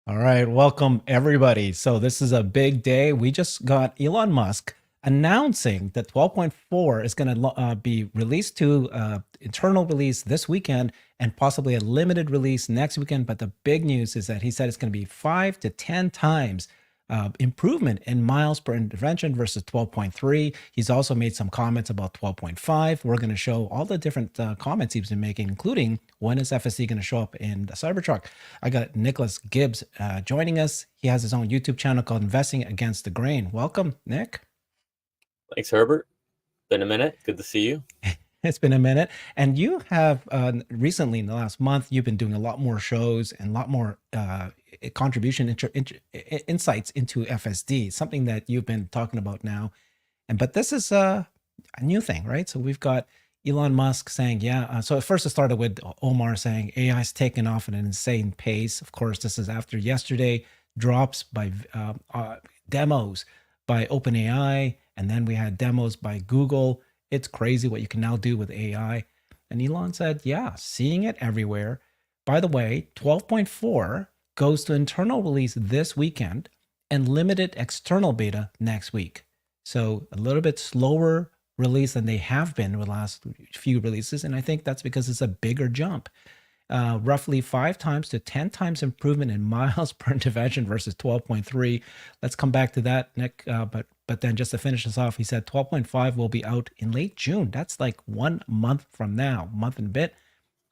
All right, welcome everybody. So this is a big day. We just got Elon Musk announcing that 12.4 is going to be released to internal release this weekend and possibly a limited release next weekend. But the big news is that he said it's going to be 5 to 10 times improvement in miles per intervention versus 12.3. He's also made some comments about 12.5. We're going to show all the different comments he's been making, including when is FSD going to show up in the Cybertruck. I got Nicholas Gibbs joining us. He has his own YouTube channel called Investing Against the Grain. Welcome, Nick. Thanks, Herbert. Been a minute. Good to see you. It's been a minute. And you have recently, in the last month, you've been doing a lot more shows and a lot more insights into FSD, something that you've been talking about now. But this is a new thing, right? So we've got Elon Musk saying, yeah. So at first it started with Omar saying AI is taking off at an insane pace. Of course, this is after yesterday drops by demos by OpenAI, and then we had demos by Google. It's crazy what you can now do with AI. And Elon said, yeah, seeing it everywhere. By the way, 12.4 goes to internal release this weekend and limited external beta next week. So a little bit slower release than they have been with the last few releases. And I think that's because it's a bigger jump. Roughly 5 to 10 times improvement in miles per intervention versus 12.3. Let's come back to that, Nick. But then just to finish this off, he said 12.5 will be out in late June. That's like 1 month from now, month and a bit.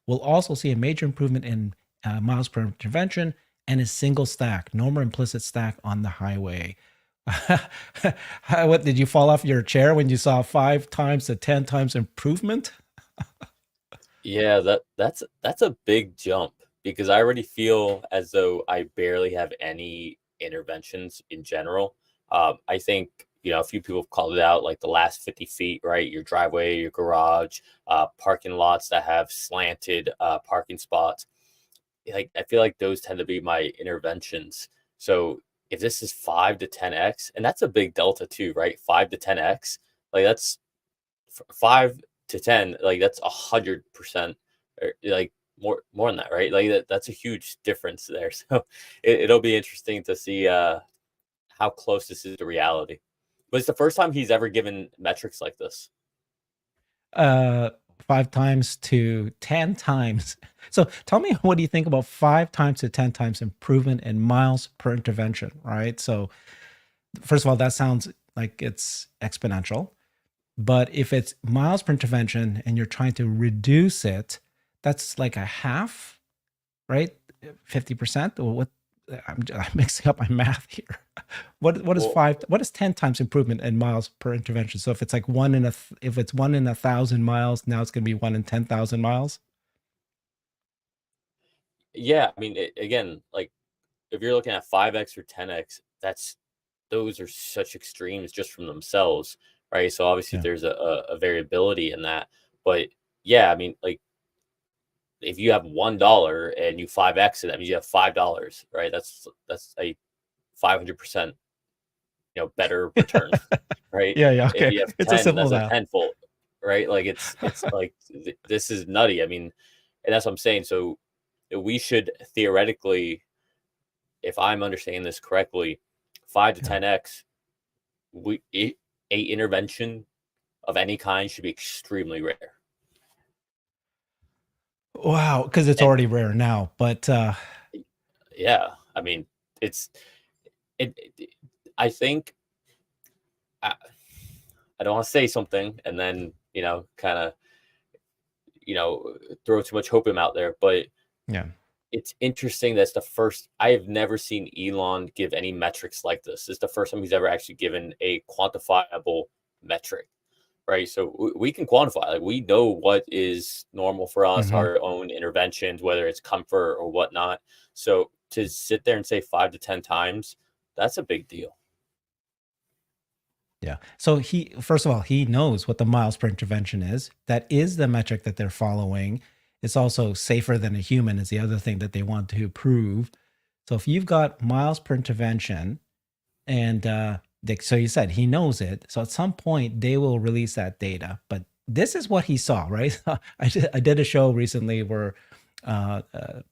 We'll also see a major improvement in miles per intervention and a single stack, no more implicit stack on the highway. What did you fall off your chair when you saw 5 to 10 times improvement? Yeah, that's a big jump because I already feel as though I barely have any interventions in general. I think a few people have called it out, like the last 50 feet, right? Your driveway, your garage, parking lots that have slanted parking spots. Like I feel like those tend to be my interventions. So if this is 5 to 10x, and that's a big delta too, right? 5 to 10x, like that's 5 to 10, like that's 100%, or like more than that, right? Like that's a huge difference there. So it'll be interesting to see how close this is to reality. But it's the first time he's ever given metrics like this. uh 5 times to 10 times. So tell me, what do you think about 5 times to 10 times improvement in miles per intervention, right? So first of all, that sounds like it's exponential. But if it's miles per intervention and you're trying to reduce it, that's like a half, right? 50%? Or what? I'm mixing up my math here. What is Well, 5? What is 10 times improvement in miles per intervention? So if it's like if it's 1 in 1,000 miles, now it's going to be 1 in 10,000 miles. yeah, I mean, again, like if you're looking at 5x or 10x, those are such extremes just from themselves, right? So obviously Yeah. there's a variability in that. But yeah, I mean, like if you have $1 and you 5x it, that means you have $5, right? That's a 500% better return, right? Yeah, yeah, If okay. you have It's a 10, simple that's a math. tenfold, right? Like it's like this is nutty. I mean, and that's what I'm saying. So we should theoretically, if I'm understanding this correctly, 5 to Yeah. 10x, a intervention of any kind should be extremely rare. Wow, because it's And already rare now. But yeah, I mean, it's it I think I, I don't want to say something and then kind of throw too much hope out there, but yeah. it's interesting. That's the first. I have never seen Elon give any metrics like this. This is the first time he's ever actually given a quantifiable metric, right? So we can quantify. Like we know what is normal for us, Hmm. our own interventions, whether it's comfort or whatnot. So to sit there and say 5 to 10 times, that's a big deal. Yeah. So first of all, he knows what the miles per intervention is. That is the metric that they're following. It's also safer than a human is the other thing that they want to prove. So if you've got miles per intervention, and so you said he knows it. So at some point they will release that data. But this is what he saw, right? I did a show recently where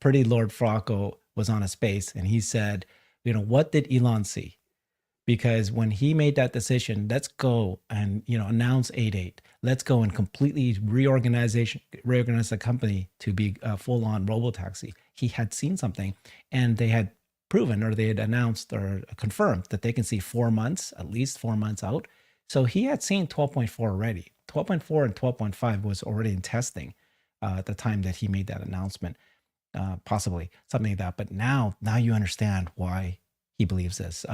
Pretty Lord Frocko was on a space, and he said, what did Elon see? Because when he made that decision, let's go and announce 8.8, let's go and completely reorganize the company to be a full-on Robotaxi. He had seen something, and they had proven, or they had announced or confirmed that they can see 4 months, at least 4 months out. So he had seen 12.4 already. 12.4 and 12.5 was already in testing at the time that he made that announcement, possibly something like that. But now you understand why he believes this.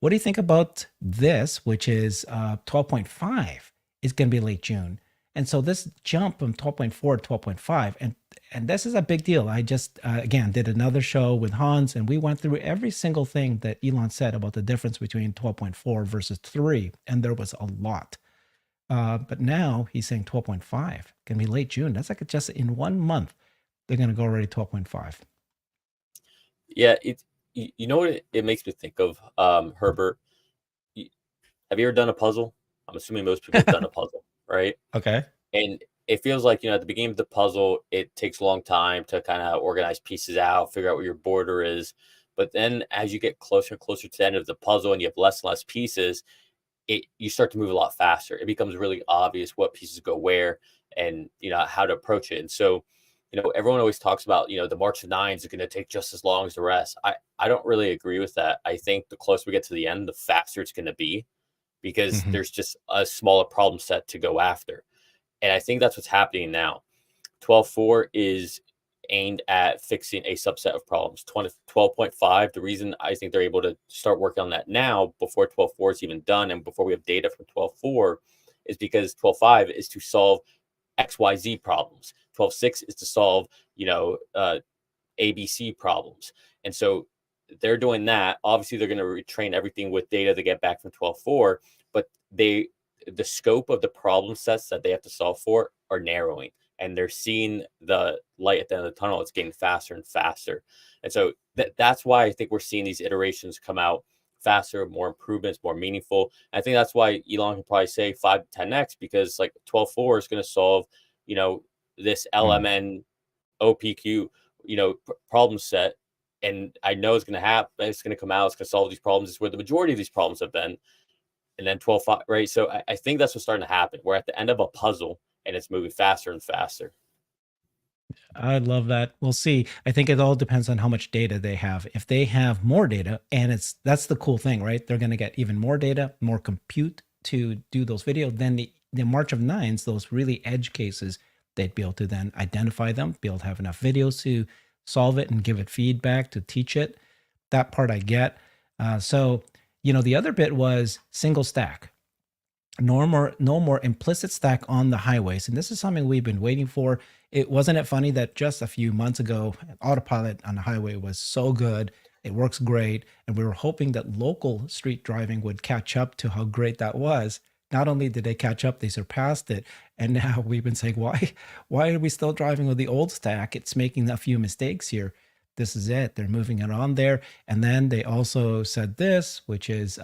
What do you think about this, which is 12.5 is going to be late June? And so this jump from 12.4 to 12.5, and this is a big deal. I just, again, did another show with Hans, and we went through every single thing that Elon said about the difference between 12.4 versus 3, and there was a lot. But now he's saying 12.5 can be late June. That's like just in 1 month, they're going to go already 12.5. Yeah, you know what it makes me think of, Herbert? Have you ever done a puzzle? I'm assuming most people have done a puzzle, right? Okay. And it feels like, at the beginning of the puzzle, it takes a long time to kind of organize pieces out, figure out what your border is. But then as you get closer and closer to the end of the puzzle and you have less and less pieces, you start to move a lot faster. It becomes really obvious what pieces go where, and how to approach it. And so, everyone always talks about, the March of Nines are going to take just as long as the rest. I don't really agree with that. I think the closer we get to the end, the faster it's going to be, because Mhm. there's just a smaller problem set to go after. And I think that's what's happening now. 12.4 is aimed at fixing a subset of problems. 12.5, the reason I think they're able to start working on that now before 12.4 is even done and before we have data from 12.4 is because 12.5 is to solve XYZ problems. 12.6 is to solve, ABC problems. And so they're doing that. Obviously, they're going to retrain everything with data they get back from 12.4, but the scope of the problem sets that they have to solve for are narrowing, and they're seeing the light at the end of the tunnel. It's getting faster and faster. And so that's why I think we're seeing these iterations come out faster, more improvements, more meaningful. And I think that's why Elon can probably say 5 to 10x, because like 12.4 is going to solve, this Mm. LMN OPQ, problem set. And I know it's going to happen. It's going to come out. It's going to solve these problems. It's where the majority of these problems have been. And then 12.5, right? So I think that's what's starting to happen. We're at the end of a puzzle and it's moving faster and faster. I love that. We'll see. I think it all depends on how much data they have. If they have more data, and that's the cool thing, right? They're going to get even more data, more compute to do those videos. Then the March of Nines, those really edge cases, they'd be able to then identify them, be able to have enough videos to solve it and give it feedback to teach it. That part I get. So, the other bit was single stack. No more implicit stack on the highways, and this is something we've been waiting for. Wasn't it funny that just a few months ago, autopilot on the highway was so good, it works great, and we were hoping that local street driving would catch up to how great that was. Not only did they catch up, they surpassed it, and now we've been saying, why are we still driving with the old stack? It's making a few mistakes here. This is it. They're moving it on there, and then they also said this, which is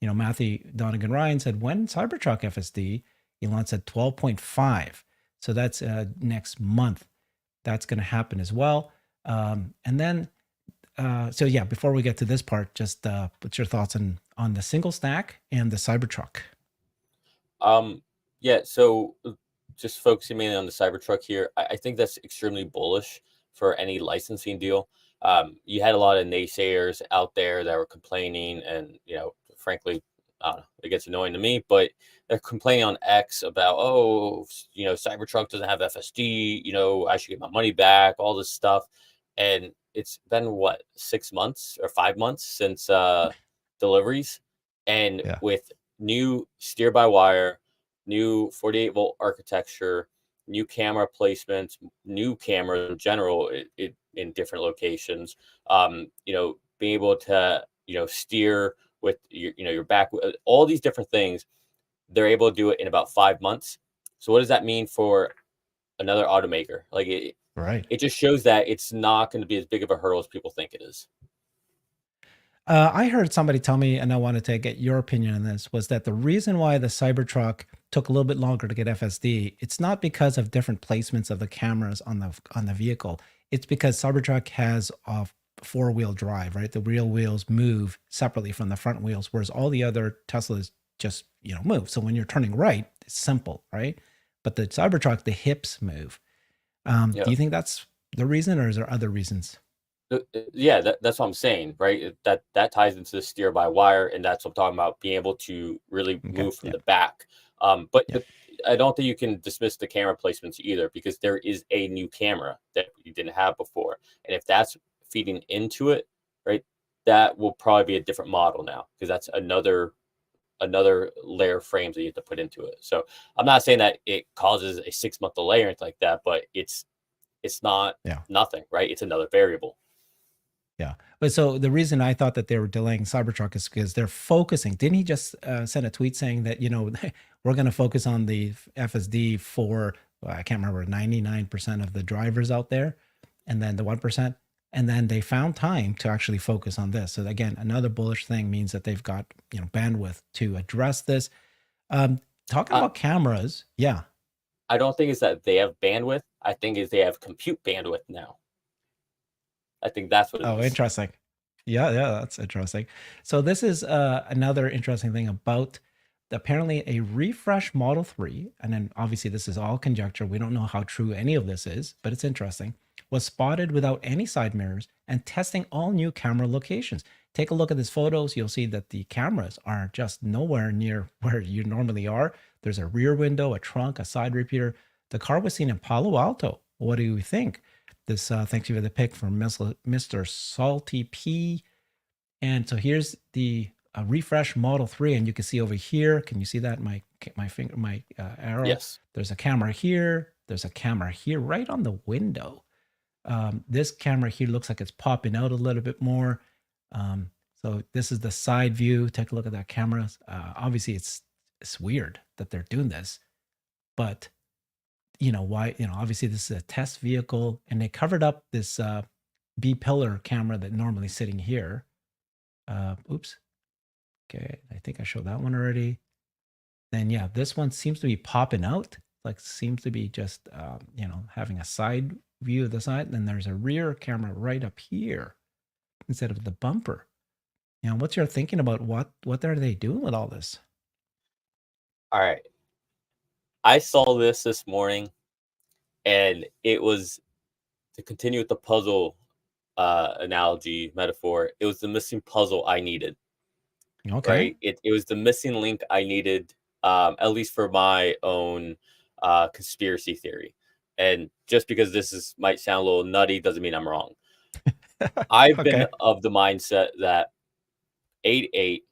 Matthew Donegan Ryan said, when Cybertruck FSD, Elon said 12.5. So that's next month. That's going to happen as well. And then, so yeah, before we get to this part, just what's your thoughts on the single stack and the Cybertruck? Yeah, so just focusing mainly on the Cybertruck here, I think that's extremely bullish for any licensing deal. You had a lot of naysayers out there that were complaining, and frankly, I don't know, it gets annoying to me, but they're complaining on X about, oh, Cybertruck doesn't have FSD, I should get my money back, all this stuff. And it's been what, 6 months or 5 months since deliveries, and Yeah. with new steer by wire, new 48-volt architecture, new camera placements, new cameras in general in different locations. Being able to steer with your back, all these different things, they're able to do it in about 5 months. So what does that mean for another automaker? Like Right. it just shows that it's not going to be as big of a hurdle as people think it is. I heard somebody tell me, and I wanted to get your opinion on this, was that the reason why the Cybertruck took a little bit longer to get FSD, it's not because of different placements of the cameras on the vehicle. It's because Cybertruck has four-wheel drive, right? The rear wheels move separately from the front wheels, whereas all the other Teslas just, move. So when you're turning right, it's simple, right? But the Cybertruck, the hips move. Do Yeah. you think that's the reason, or is there other reasons? Yeah, that's what I'm saying, right? That ties into the steer by wire, and that's what I'm talking about, being able to really Okay. move from Yeah. the back. But Yeah. the I don't think you can dismiss the camera placements either, because there is a new camera that you didn't have before, and if that's feeding into it, right, that will probably be a different model now, because that's another layer of frames that you have to put into it. So I'm not saying that it causes a 6 month delay or anything like that, but it's not Yeah. nothing, right? It's another variable. Yeah. But so the reason I thought that they were delaying Cybertruck is because they're focusing. Didn't he just send a tweet saying that, we're going to focus on the FSD for, well, I can't remember, 99% of the drivers out there, and then the 1%. And then they found time to actually focus on this. So again, another bullish thing means that they've got, bandwidth to address this. Talking Uh, about cameras. Yeah. I don't think it's that they have bandwidth. I think is they have compute bandwidth now. I think that's what it Oh, is. interesting. Yeah, yeah, that's interesting. So this is another interesting thing about apparently a refresh Model 3, and then obviously this is all conjecture. We don't know how true any of this is, but it's interesting. Was spotted without any side mirrors and testing all new camera locations. Take a look at these photos. You'll see that the cameras are just nowhere near where you normally are. There's a rear window, a trunk, a side repeater. The car was seen in Palo Alto. What do you think? This thanks you for the pick from Mr. Salty P. And so here's the refresh Model 3, and you can see over here. Can you see that? My finger, my arrow. Yes. There's a camera here. There's a camera here, right on the window. This camera here looks like it's popping out a little bit more. So this is the side view. Take a look at that camera. Obviously, it's weird that they're doing this, but why, obviously this is a test vehicle, and they covered up this B pillar camera that normally sitting here. Oops. Okay, I think I showed that one already. Then yeah, this one seems to be popping out, like seems to be just having a side view of the side. And then there's a rear camera right up here instead of the bumper. What's your thinking about what are they doing with all this? All right. I saw this morning, and it was, to continue with the puzzle analogy metaphor. It was the missing puzzle I needed. Okay. Right. It was the missing link I needed, at least for my own conspiracy theory. And just because might sound a little nutty doesn't mean I'm wrong. I've been Okay. of the mindset that 8/8,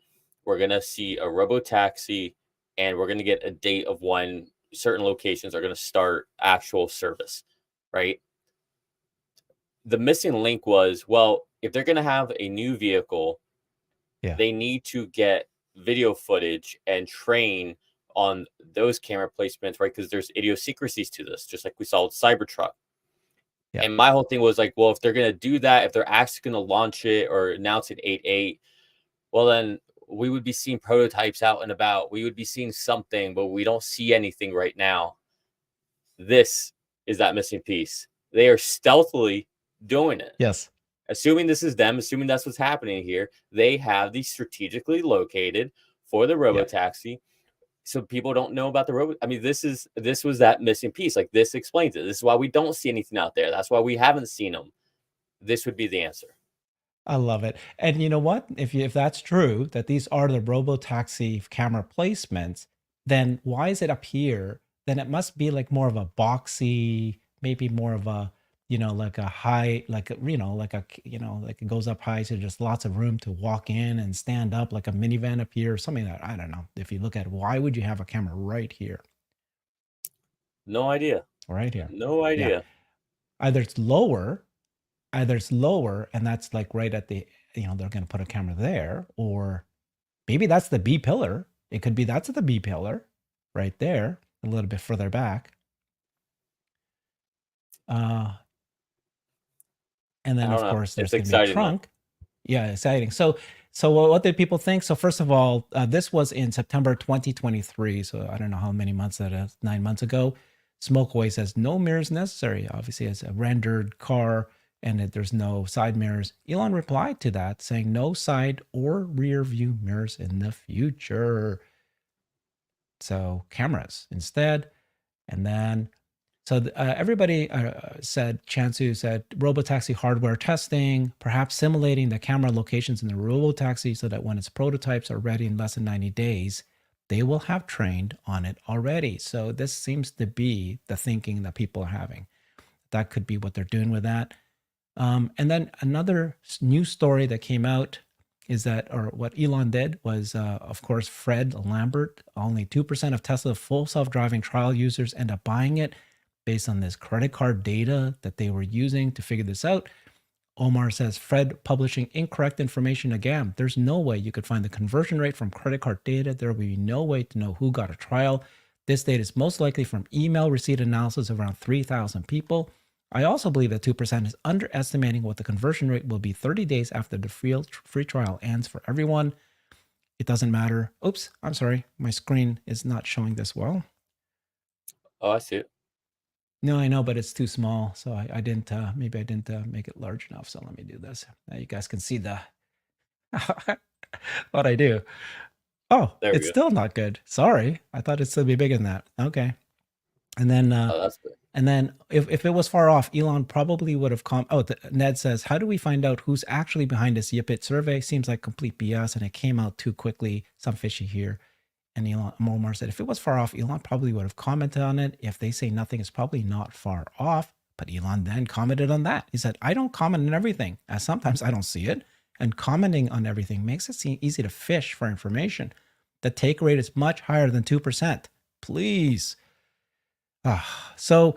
we're gonna see a Robotaxi, and we're gonna get a date of when certain locations are gonna start actual service, right? The missing link was, well, if they're gonna have a new vehicle, Yeah. they need to get video footage and train on those camera placements, right? Because there's idiosyncrasies to this, just like we saw with Cybertruck. Yeah. And my whole thing was like, well, if they're gonna do that, if they're actually gonna launch it or announce it 8/8, well then we would be seeing prototypes out and about. We would be seeing something, but we don't see anything right now. This is that missing piece. They are stealthily doing it. Yes. Assuming this is them, assuming that's what's happening here, they have these strategically located for the Yeah. Robotaxi, so people don't know about the robot. I mean, this was that missing piece. Like, this explains it. This is why we don't see anything out there. That's why we haven't seen them. This would be the answer. I love it. And you know what? If that's true, that these are the Robotaxi camera placements, then why is it up here? Then it must be like more of a boxy, maybe more of a, like a high, like a, like it goes up high, so just lots of room to walk in and stand up, like a minivan up here, or something that I don't know. If you look at it, why would you have a camera right here, No idea. right here? No Yeah, idea. either it's lower either it's lower and that's like right at the, they're going to put a camera there, or maybe that's the B pillar. It could be that's the B pillar right there, a little bit further back. Uh, and I then don't of know. course It's there's going to be a exciting though. trunk. Yeah, exciting. So what did people think? So first of all, this was in September 2023. So I don't know how many months that is, 9 months ago. Smokeway says no mirrors necessary. Obviously, it's a rendered car. and that there's no side mirrors. Elon replied to that saying no side or rear view mirrors in the future. So cameras instead. And then, so everybody said, Chansu said, Robotaxi hardware testing, perhaps simulating the camera locations in the Robotaxi so that when its prototypes are ready in less than 90 days, they will have trained on it already. So this seems to be the thinking that people are having. That could be what they're doing with that. And then another new story that came out is that, or what Elon did was, of course, Fred Lambert, only 2% of Tesla full self-driving trial users end up buying it based on this credit card data that they were using to figure this out. Omar says, Fred publishing incorrect information again. There's no way you could find the conversion rate from credit card data. There will be no way to know who got a trial. This data is most likely from email receipt analysis of around 3,000 people. I also believe that 2% is underestimating what the conversion rate will be 30 days after the free trial ends for everyone. It doesn't matter. Oops, I'm sorry. My screen is not showing this well. Oh, I see it. No, I know, but it's too small. So I didn't, maybe I didn't make it large enough. So let me do this. Now you guys can see the what I do. Oh, There we it's go. still not good. Sorry. I thought it'd still be bigger than that. Okay. And then, Oh, that's good. and then if it was far off, Elon probably would have come. Oh, Ned says, how do we find out who's actually behind this Yipit survey? Seems like complete BS and it came out too quickly. Some fishy here. And Elon Omar said, if it was far off, Elon probably would have commented on it. If they say nothing, it's probably not far off. But Elon then commented on that. He said, I don't comment on everything, as sometimes I don't see it. And commenting on everything makes it seem easy to fish for information. The take rate is much higher than 2%. Please. So,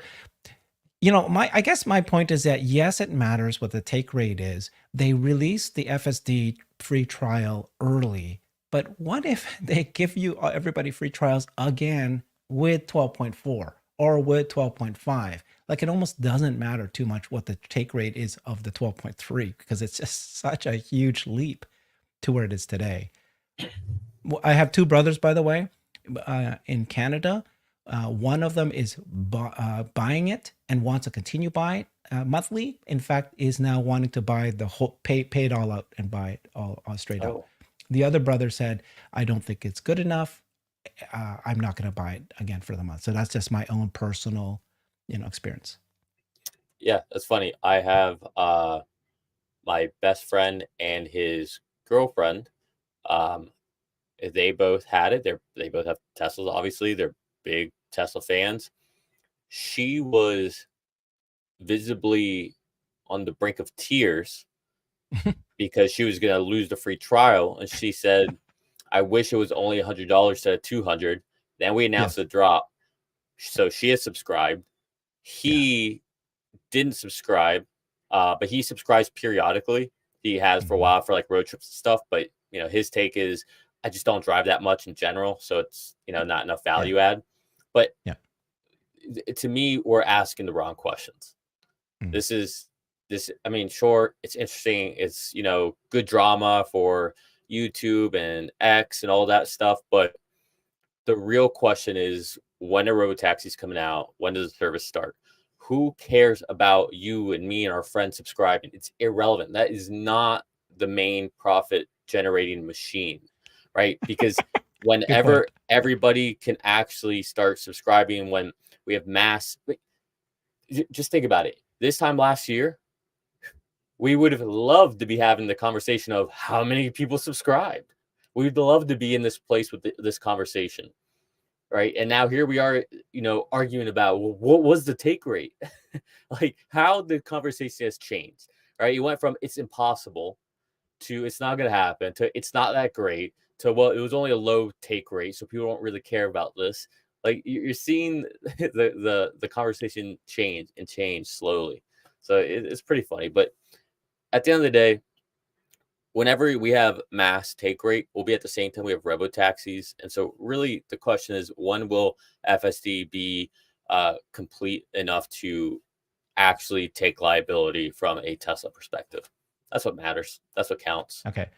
I guess my point is that yes, it matters what the take rate is. They released the FSD free trial early, but what if they give you everybody free trials again with 12.4 or with 12.5? Like it almost doesn't matter too much what the take rate is of the 12.3 because it's just such a huge leap to where it is today. I have two brothers, by the way, in Canada. One of them is buying it and wants to continue buying it monthly. In fact, is now wanting to buy the whole, pay it all out and buy it all straight up. Oh, The other brother said, I don't think it's good enough. I'm not going to buy it again for the month. So that's just my own personal, experience. yeah, that's funny. I have my best friend and his girlfriend. Um, they both had it. They both have Teslas. Obviously, they're big Tesla fans. She was visibly on the brink of tears because she was going to lose the free trial, and she said, "I wish it was only $100 instead of 200." Then we announced Yes. the drop, so she has subscribed. Yeah. He didn't subscribe, but he subscribes periodically. He has for a Mhm. while for like road trips and stuff. But his take is, I just don't drive that much in general, so it's not enough Yeah. value add. But Yeah. to me, we're asking the wrong questions. Mm. This is this. I mean, sure, it's interesting. It's good drama for YouTube and X and all that stuff. But the real question is, when are robotaxis coming out? When does the service start? Who cares about you and me and our friends subscribing? It's irrelevant. That is not the main profit generating machine, right? Because Good whenever point. everybody can actually start subscribing, when we have mass, just think about it. This time last year, we would have loved to be having the conversation of how many people subscribed. We'd love to be in this place with this conversation, right? And now here we are, arguing about, well, what was the take rate? Like how the conversation has changed, right? You went from it's impossible to it's not going to happen to it's not that great to, well, it was only a low take rate, so people don't really care about this. Like you're seeing the conversation change slowly. So it's pretty funny. But at the end of the day, whenever we have mass take rate, we'll be at the same time we have robo taxis. And so really the question is, when will FSD be complete enough to actually take liability from a Tesla perspective? That's what matters. That's what counts. Okay.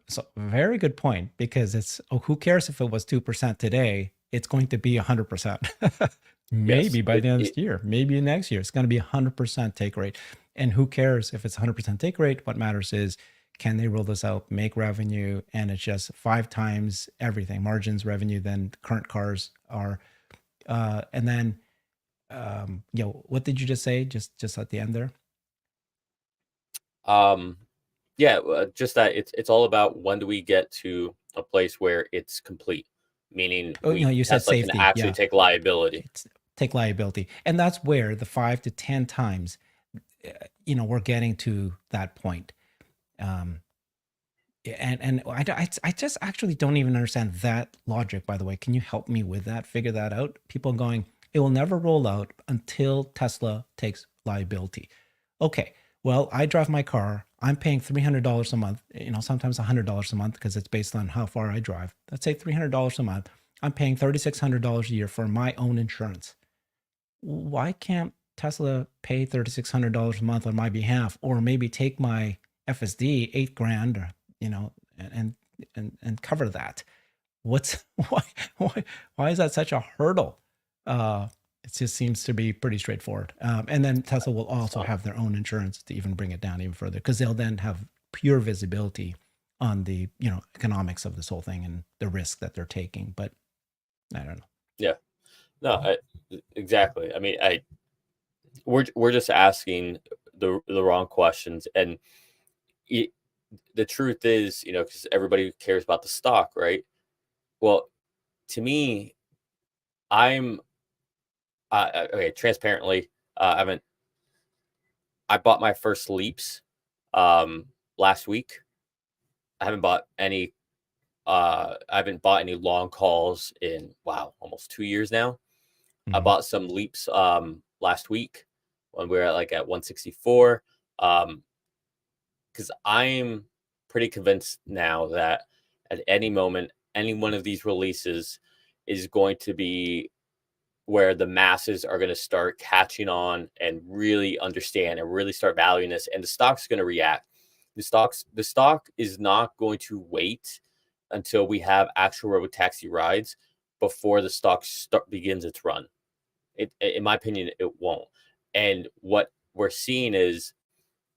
So very good point because who cares if it was 2% today? It's going to be 100%. Yes. Maybe by the end of this year, maybe next year, it's going to be 100% take rate. And who cares if it's 100% take rate? What matters is, can they roll this out, make revenue, and it's just 5 times everything, margins, revenue, than current cars are. And then, what did you just say? Just at the end there. Um, yeah, just that it's all about when do we get to a place where it's complete, meaning Oh, we you said Tesla can safety. actually Yeah, take liability. take liability, and that's where the 5 to 10 times, we're getting to that point. Um, and I just actually don't even understand that logic. By the way, can you help me with that? Figure that out. People going, it will never roll out until Tesla takes liability. Okay, well, I drive my car. I'm paying $300 a month. Sometimes $100 a month because it's based on how far I drive. Let's say $300 a month. I'm paying $3,600 a year for my own insurance. Why can't Tesla pay $3,600 a month on my behalf, or maybe take my FSD 8 grand, or and cover that? What's why is that such a hurdle? It just seems to be pretty straightforward. And then Tesla will It's also not. have their own insurance to even bring it down even further, because they'll then have pure visibility on the economics of this whole thing and the risk that they're taking. But I don't know. Yeah. No, exactly. I mean, we're just asking the wrong questions, and it, the truth is, because everybody cares about the stock, right? Well, to me, I'm okay. Transparently, I haven't. I bought my first leaps last week. I haven't bought any. I haven't bought any long calls in, wow, almost 2 years now. I Mhm. bought some leaps last week when we were at 164. Because I'm pretty convinced now that at any moment, any one of these releases is going to be where the masses are going to start catching on and really understand and really start valuing this, and the stock's going to react. The stock is not going to wait until we have actual robotaxi rides before the stock begins its run. In my opinion, it won't. And what we're seeing is,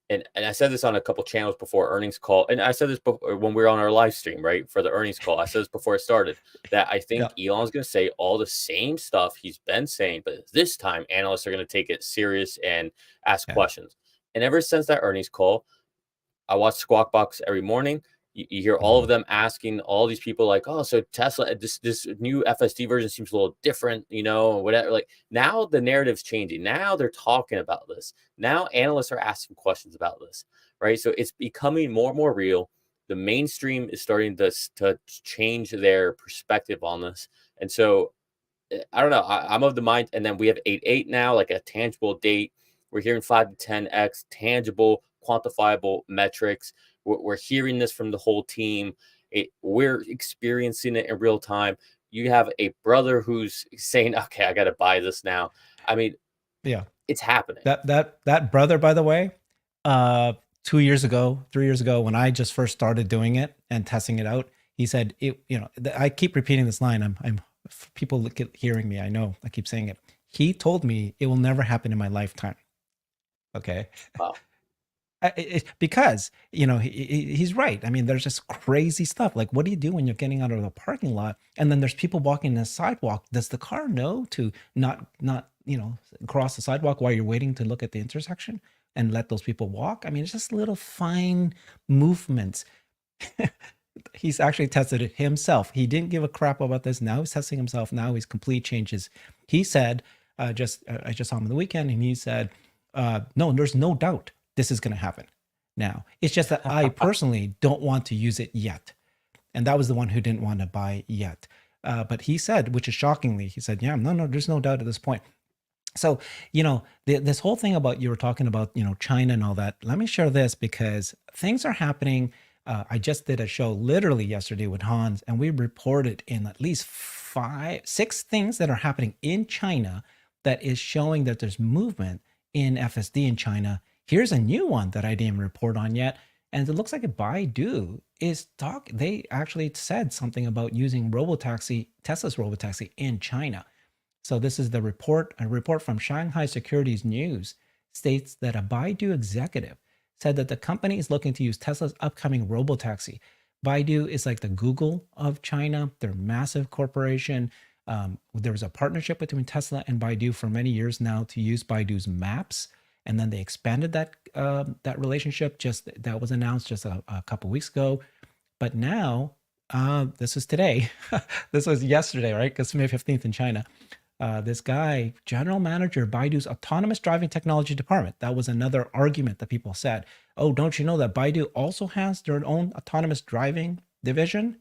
and I said this on a couple channels before earnings call, and I said this before when we were on our live stream, right, for the earnings call. I said this before it started, that I Yeah. think Elon's going to say all the same stuff he's been saying, but this time analysts are going to take it serious and ask Yeah. questions. And ever since that earnings call, I watch Squawk Box every morning. You hear all of Mhm. them asking all these people like, "Oh, so Tesla, this new FSD version seems a little different, whatever." Like, now the narrative's changing. Now they're talking about this. Now analysts are asking questions about this, right? So it's becoming more and more real. The mainstream is starting to change their perspective on this, and so I don't know. I'm of the mind, and then we have 8.8 now, like a tangible date. We're hearing 5 to 10x tangible, quantifiable metrics. We're hearing this from the whole team. We're experiencing it in real time. You have a brother who's saying, "Okay, I got to buy this now." I mean, Yeah. it's happening. That brother, by the way, uh 2 years ago, 3 years ago, when I just first started doing it and testing it out, he said it, I keep repeating this line. I'm people look at hearing me. I know I keep saying it. He told me it will never happen in my lifetime. Okay. Wow. Because he's right. I mean, there's just crazy stuff. Like, what do you do when you're getting out of the parking lot and then there's people walking the sidewalk? Does the car know to not cross the sidewalk while you're waiting to look at the intersection and let those people walk? I mean, it's just little fine movements. He's actually tested it himself. He didn't give a crap about this. Now he's testing himself. Now he's complete changes. He said, I just saw him on the weekend, and he said, no, there's no doubt this is going to happen. Now it's just that I personally don't want to use it yet, and that was the one who didn't want to buy yet. But he said, which is shockingly, he said, yeah, no, there's no doubt at this point. So, this whole thing about, you were talking about, China and all that. Let me share this because things are happening. I just did a show literally yesterday with Hans, and we reported in at least 6 things that are happening in China that is showing that there's movement in FSD in China. Here's a new one that I didn't report on yet. And it looks like a Baidu is they actually said something about using Robotaxi, Tesla's Robotaxi in China. So this is the report. A report from Shanghai Securities News states that a Baidu executive said that the company is looking to use Tesla's upcoming Robotaxi. Baidu is like the Google of China. They're a massive corporation. There was a partnership between Tesla and Baidu for many years now to use Baidu's maps, and then they expanded that relationship. Just that was announced just a couple weeks ago. But now, this is today. This was yesterday, right? Because May 15th in China. This guy, general manager, Baidu's autonomous driving technology department. That was another argument that people said. Oh, don't you know that Baidu also has their own autonomous driving division?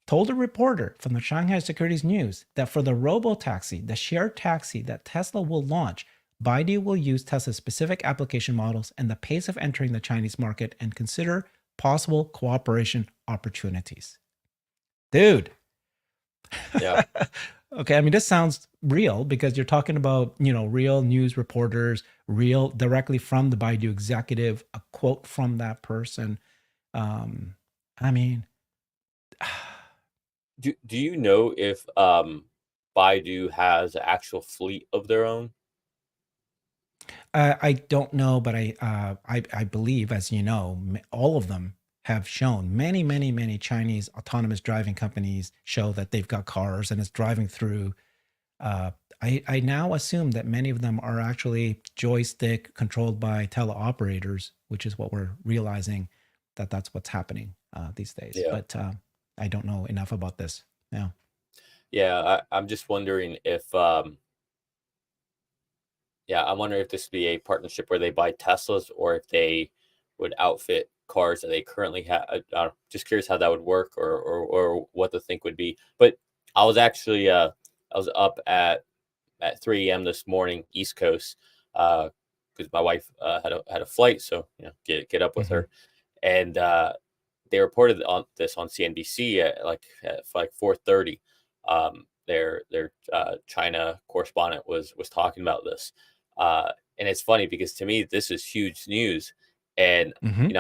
Told a reporter from the Shanghai Securities News that for the Robotaxi, the shared taxi that Tesla will launch, Baidu will use Tesla's specific application models and the pace of entering the Chinese market and consider possible cooperation opportunities. Dude. Yeah. Okay, I mean, this sounds real because you're talking about, real news reporters, real directly from the Baidu executive, a quote from that person. I mean, Do you know if Baidu has an actual fleet of their own? I don't know, but I believe, as you know, all of them have shown many Chinese autonomous driving companies show that they've got cars and it's driving through. Uh, I now assume that many of them are actually joystick controlled by teleoperators, which is what we're realizing that that's what's happening these days. Yeah. But I don't know enough about this. Yeah. Yeah, I'm just wondering if yeah, I'm wondering if this would be a partnership where they buy Teslas or if they would outfit cars that they currently have. Just curious how that would work or what the think would be. But I was actually I was up at 3 a.m. this morning, East Coast, because my wife had a flight, so get up with Hmm. her, and they reported on this on CNBC at 4:30. Their China correspondent was talking about this, and it's funny because to me this is huge news, and Hmm.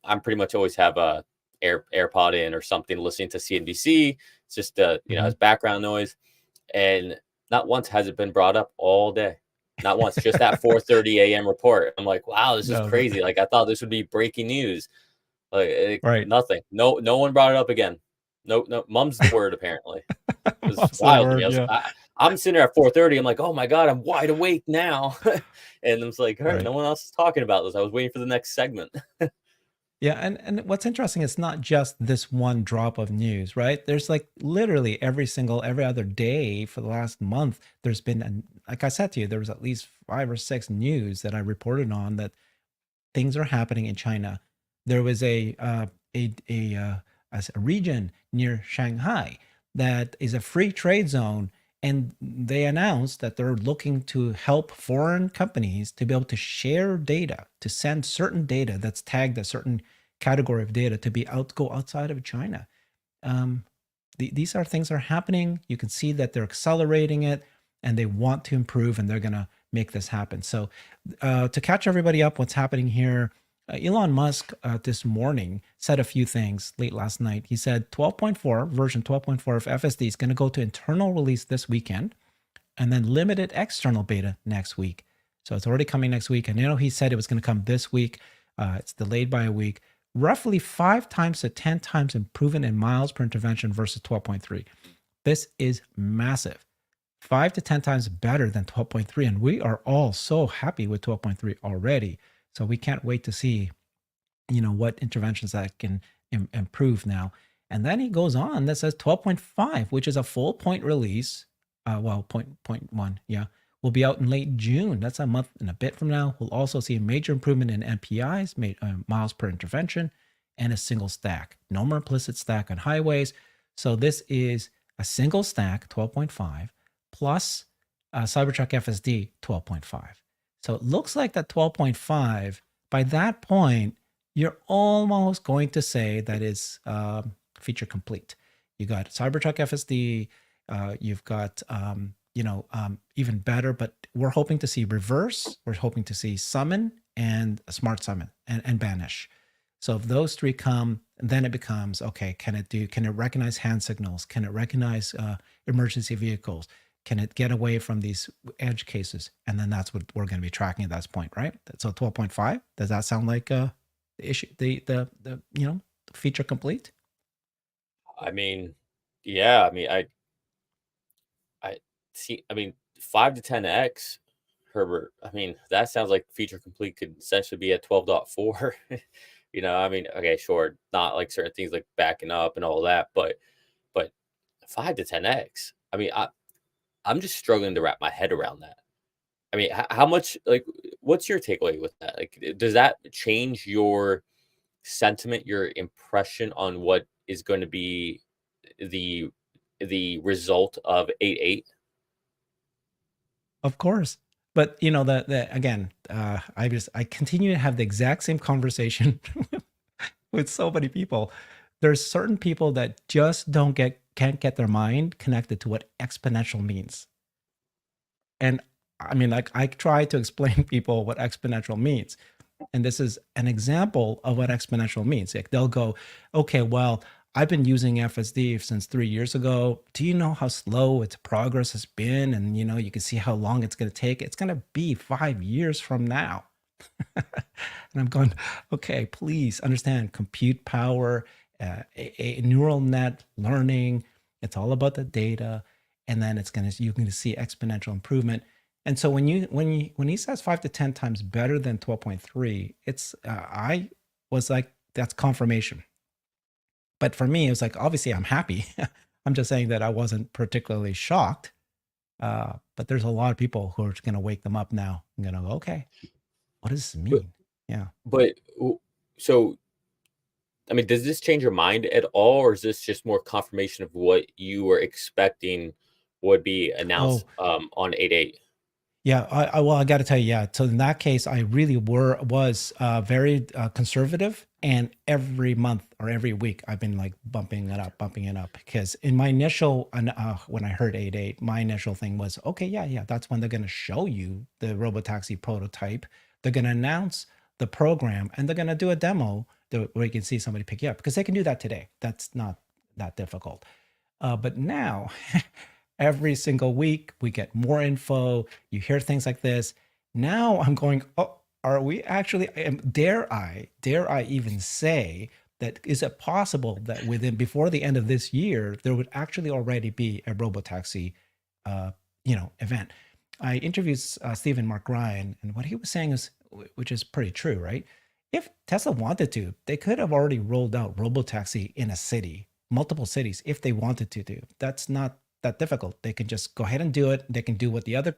I'm pretty much always have a AirPod in or something listening to CNBC. It's just Hmm. as background noise, and not once has it been brought up all day. Not once, just that 4:30 a.m. report. I'm like, wow, this is No, crazy. Like I thought this would be breaking news. Like right. nothing. No one brought it up again. No, mum's the word apparently. It was What's the wild to me. word? Yeah. I'm sitting there at 4:30. I'm like, oh my god, I'm wide awake now. And I was like, all right, Right. no one else is talking about this. I was waiting for the next segment. Yeah, and what's interesting, it's not just this one drop of news, right? There's like literally every other day for the last month, there's been, like I said to you, there was at least 5 or 6 news that I reported on that things are happening in China. There was a region near Shanghai that is a free trade zone, and they announced that they're looking to help foreign companies to be able to share data, to send certain data that's tagged a certain category of data to be go outside of China. Um, these are things that are happening. You can see that they're accelerating it, and they want to improve, and they're going to make this happen. So, to catch everybody up, what's happening here? Elon Musk this morning said a few things late last night. He said 12.4 version 12.4 of FSD is going to go to internal release this weekend, and then limited external beta next week. So it's already coming next week. And he said it was going to come this week. It's delayed by a week. Roughly 5 times to 10 times improvement in miles per intervention versus 12.3. This is massive. 5 to 10 times better than 12.3. And we are all so happy with 12.3 already. So we can't wait to see, what interventions that can improve now. And then he goes on that says 12.5, which is a full point release. Point one, yeah, will be out in late June. That's a month and a bit from now. We'll also see a major improvement in MPIs, miles per intervention, and a single stack. No more implicit stack on highways. So this is a single stack 12.5 plus Cybertruck FSD 12.5. So it looks like that 12.5, by that point, you're almost going to say that is feature complete. You got Cybertruck FSD, you've got, even better, but we're hoping to see reverse. We're hoping to see summon and a smart summon and banish. So if those three come, then it becomes okay. Can it recognize hand signals? Can it recognize emergency vehicles? Can it get away from these edge cases? And then that's what we're going to be tracking at that point, right? So 12.5. Does that sound like the issue? The feature complete? I mean, yeah, I see. I mean, 5 to 10x, Herbert. I mean, that sounds like feature complete could essentially be at 12.4. I mean, okay, sure, not like certain things like backing up and all that, but 5 to 10x. I mean, I'm just struggling to wrap my head around that. I mean, how much like what's your takeaway with that? Like, does that change your sentiment, your impression on what is going to be the the result of 8.8? Of course. But the again, I continue to have the exact same conversation with so many people. There's certain people that just can't get their mind connected to what exponential means. And I mean, like I try to explain people what exponential means. And this is an example of what exponential means. Like they'll go, okay, well, I've been using FSD since 3 years ago. Do you know how slow its progress has been? And you can see how long it's going to take. It's going to be 5 years from now. And I'm going, okay, please understand compute power, a neural net learning. It's all about the data, and then you're going to see exponential improvement. And so when he says 5 to 10 times better than 12.3, it's I was like, that's confirmation. But for me, it was like, obviously I'm happy. I'm just saying that I wasn't particularly shocked. But there's a lot of people who are going to wake them up now. I'm going to go, okay, what does this But mean? Yeah. but so I mean, does this change your mind at all, or is this just more confirmation of what you were expecting would be announced Oh, on 8.8? yeah. Well, I got to tell you, yeah. So in that case, I really was very conservative, and every month or every week, I've been like bumping it up. Because in my initial, when I heard 8.8, my initial thing was, okay, yeah, yeah, that's when they're going to show you the Robotaxi prototype. They're going to announce the program, and they're going to do a demo where you can see somebody pick you up, because they can do that today. That's not that difficult. But now, every single week, we get more info. You hear things like this. Now I'm going, oh, are we actually, dare I even say that is it possible that before the end of this year, there would actually already be a Robotaxi, event? I interviewed Stephen Mark Ryan, and what he was saying is, which is pretty true, right? If Tesla wanted to, they could have already rolled out Robotaxi in a city, multiple cities, if they wanted to do. That's not that difficult. They can just go ahead and do it. They can do what the other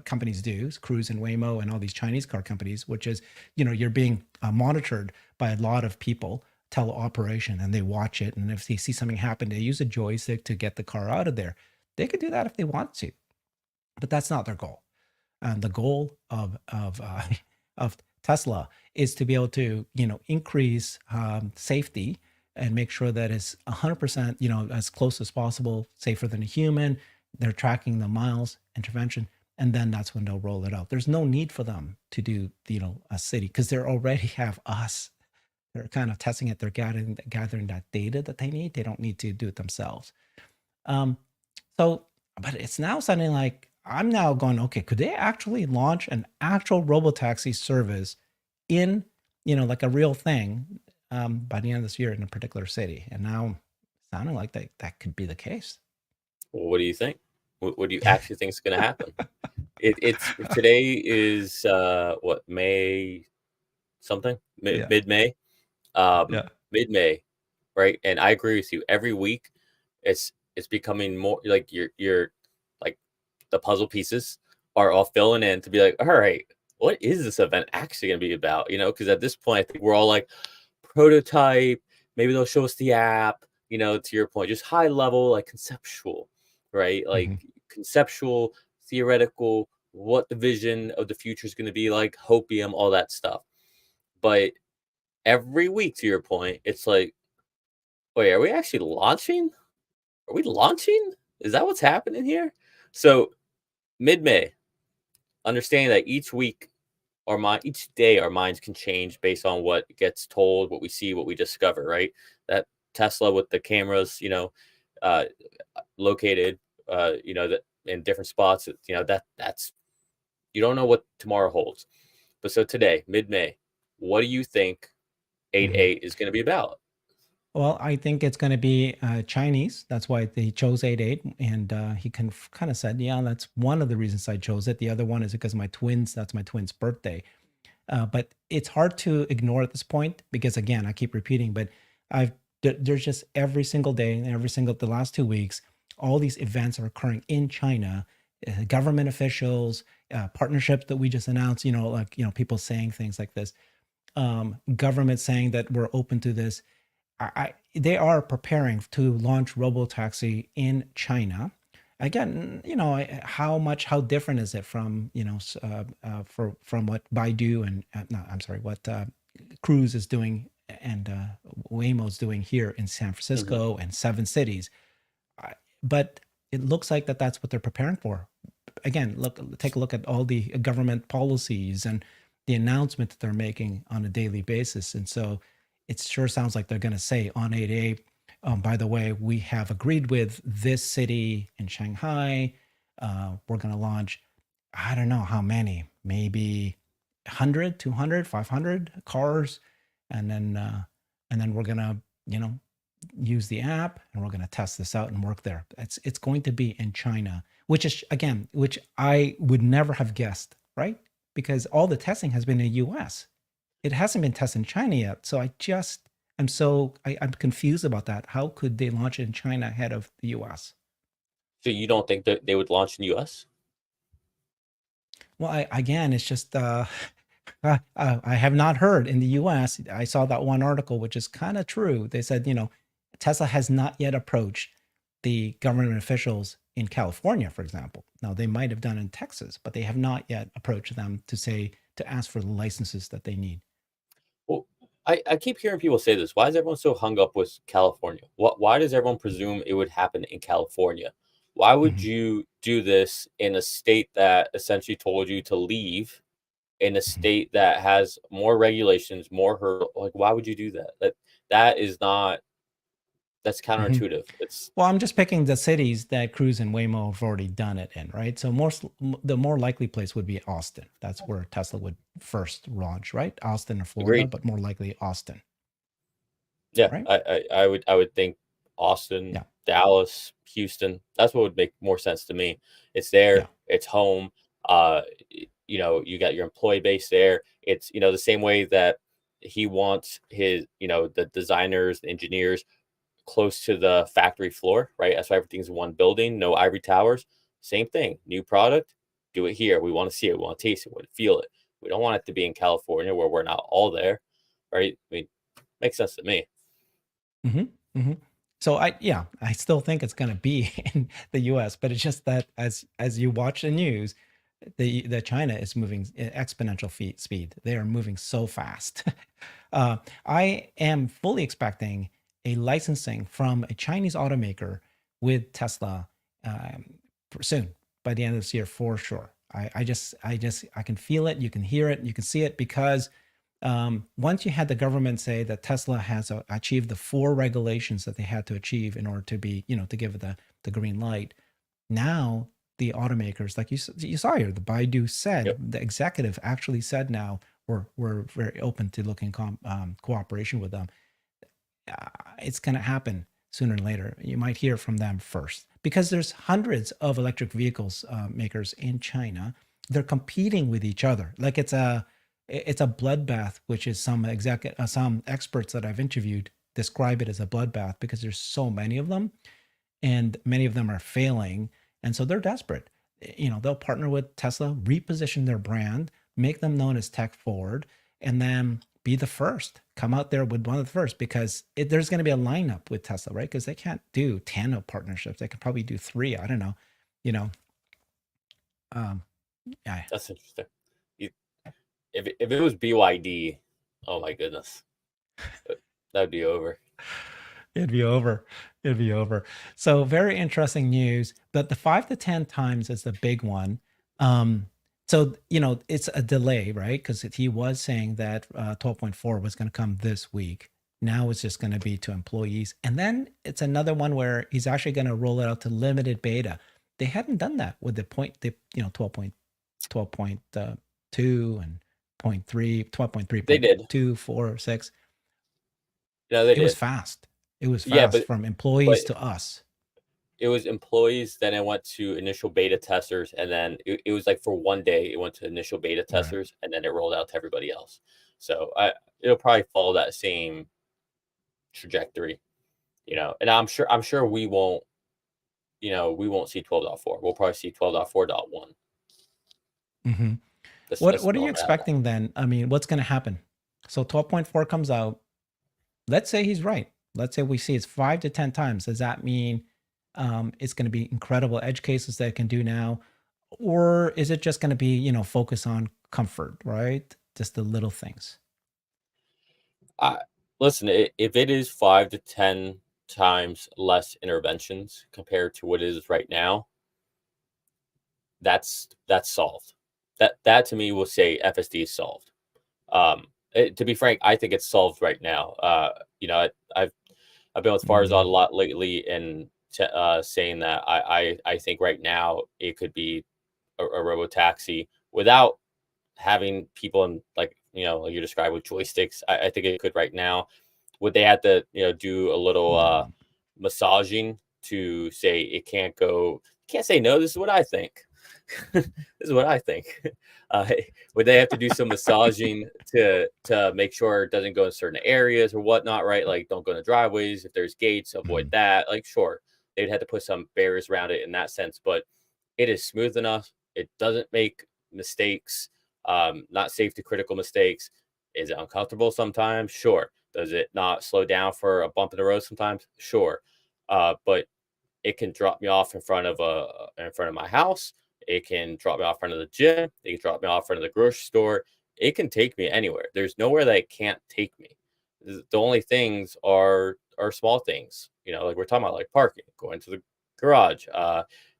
companies do, Cruise and Waymo and all these Chinese car companies, which is, you're being monitored by a lot of people, teleoperation, and they watch it. And if they see something happen, they use a joystick to get the car out of there. They could do that if they want to, but that's not their goal. And the goal of Tesla is to be able to increase safety and make sure that it's 100% as close as possible, safer than a human. They're tracking the miles intervention, and then that's when they'll roll it out. There's no need for them to do a city, because they already have us. They're kind of testing it. They're gathering that data that they need. They don't need to do it themselves. Um, so, but it's now sounding like I'm now going, okay, could they actually launch an actual robotaxi service in, like a real thing, by the end of this year in a particular city? And now sounding like that could be the case. Well, what do you think? What do you actually think is going to happen? It's today is what, May something, Yeah. mid May, um, Yeah. mid May, right? And I agree with you. Every week, it's becoming more like you're like the puzzle pieces are all filling in to be like, all right, what is this event actually going to be about? Because at this point, I think we're all like prototype. Maybe they'll show us the app. To your point, just high level, like conceptual, right? Like Hmm. conceptual, theoretical, what the vision of the future is going to be like, hopium, all that stuff. But every week, to your point, it's like, wait, are we actually launching? Are we launching? Is that what's happening here? So mid May, understanding that each week our mind each day our minds can change based on what gets told, what we see, what we discover, right? That Tesla with the cameras, uh, located, that in different spots, that's you don't know what tomorrow holds. But so today, mid-May, what do you think Mhm. 8-8 is going to be about? Well, I think it's going to be Chinese. That's why they chose 88. And he kind of said, yeah, that's one of the reasons I chose it. The other one is because that's my twins' birthday. But it's hard to ignore at this point because, again, I keep repeating, but there's just every single day and the last 2 weeks, all these events are occurring in China. Government officials, partnerships that we just announced, like, people saying things like this, government saying that we're open to this. They are preparing to launch Robotaxi in China. Again, how different is it from from what Baidu and no, I'm sorry, what Cruise is doing and Waymo's doing here in San Mhm. Francisco and seven cities. But it looks like that's what they're preparing for. Again, take a look at all the government policies and the announcement that they're making on a daily basis. And so it sure sounds like they're going to say on 8A, by the way, we have agreed with this city in Shanghai. We're going to launch, I don't know how many, maybe 100, 200, 500 cars. And then we're going to, you know, use the app and we're going to test this out and work there. It's going to be in China, which is, again, which I would never have guessed, right? Because all the testing has been in the US. It hasn't been tested in China yet. So I'm confused about that. How could they launch it in China ahead of the US? So you don't think that they would launch in the US? Well, again, it's just I have not heard in the US. I saw that one article, which is kind of true. They said, Tesla has not yet approached the government officials in California, for example. Now, they might have done in Texas, but they have not yet approached them to ask for the licenses that they need. Well, I keep hearing people say this. Why is everyone so hung up with California? Why does everyone presume it would happen in California? Why would Mhm, you do this in a state that essentially told you to leave, in a mhm. state that has more regulations, more hurdle? Like, why would you do that? That is not that's Mhm. counterintuitive. It's Well, I'm just picking the cities that Cruise and Waymo have already done it in, right? So the more likely place would be Austin. That's where Tesla would first launch, right? Austin or Florida, agreed. but more likely Austin, Yeah, right? I would think Austin, Yeah, Dallas, Houston. That's what would make more sense to me. It's yeah. there, it's home. You got your employee base there. It's the same way that he wants his the designers, the engineers close to the factory floor, right? That's why everything's in one building, no ivory towers. Same thing. New product, do it here. We want to see it. We want to taste it. We want to feel it. We don't want it to be in California where we're not all there, right? I mean, makes sense to me. Hmm. Hmm. So I still think it's going to be in the U.S., but it's just that as you watch the news, the China is moving at exponential speed. They are moving so fast. I am fully expecting a licensing from a Chinese automaker with Tesla um, soon, by the end of this year for sure. I can feel it. You can hear it. You can see it because once you had the government say that Tesla has achieved the four regulations that they had to achieve in order to be, to give it the green light. Now the automakers, like you saw here, the Baidu said, Yep. the executive actually said now we're very open to looking cooperation with them. It's going to happen sooner or later. You might hear from them first because there's hundreds of electric vehicles makers in China. They're competing with each other. Like it's a bloodbath, which is some experts that I've interviewed describe it as a bloodbath because there's so many of them and many of them are failing, and so they're desperate. They'll partner with Tesla, reposition their brand, make them known as tech forward, and then be the first, come out there with one of the first, because there's going to be a lineup with Tesla, right? Because they can't do 10 of partnerships, they could probably do three. I don't know. you know um yeah. That's interesting. You, if it was BYD, oh my goodness, uh, that'd be over. It'd be over. It'd be over. So very interesting news. But the 5 to 10 times is the big one. Um, So, it's a delay, right? Because he was saying that 12.4 was going to come this week. Now it's just going to be to employees. And then it's another one where he's actually going to roll it out to limited beta. They hadn't done that with the 12.2 and 0.3, They did. 12.3.2, 4, 6. No, they It was did. fast. It was Yeah, fast from but employees to us. it was employees, then it went to initial beta testers, and then it was like for one day it went to initial beta Right. testers, and then it rolled out to everybody else. So it'll probably follow that same trajectory, And I'm sure we won't see 12.4. We'll probably see 12.4.1. hmm That's What are you normal. expecting then? I mean, what's going to happen? So 12.4 comes out. Let's say he's right. Let's say we see it's 5 to 10 times. Does that mean it's going to be incredible edge cases that it can do now? Or is it just going to be, focus on comfort, right? Just the little things. I Listen, if it is 5 to 10 times less interventions compared to what it is right now, that's solved. That to me will say FSD is solved. To be frank, I think it's solved right now. I've been with Farzad a Mm, lot lately, and saying that I think right now it could be a Robotaxi without having people in, like you described with joysticks. I think it could right now. Would they have to do a little mm, massaging to say it can't go? Can't say no. This is what I think. This is what I think. Uh, would they have to do some massaging to make sure it doesn't go in certain areas or whatnot? Right, like don't go in the driveways. If there's gates, avoid mm, that. Like sure, they'd have to put some barriers around it in that sense, but it is smooth enough. It doesn't make mistakes, not safety critical mistakes. Is it uncomfortable sometimes? Sure. Does it not slow down for a bump in the road sometimes? Sure. But it can drop me off in front of my house. It can drop me off in front of the gym. It can drop me off in front of the grocery store. It can take me anywhere. There's nowhere that it can't take me. The only things are small things, like we're talking about, like parking, going to the garage.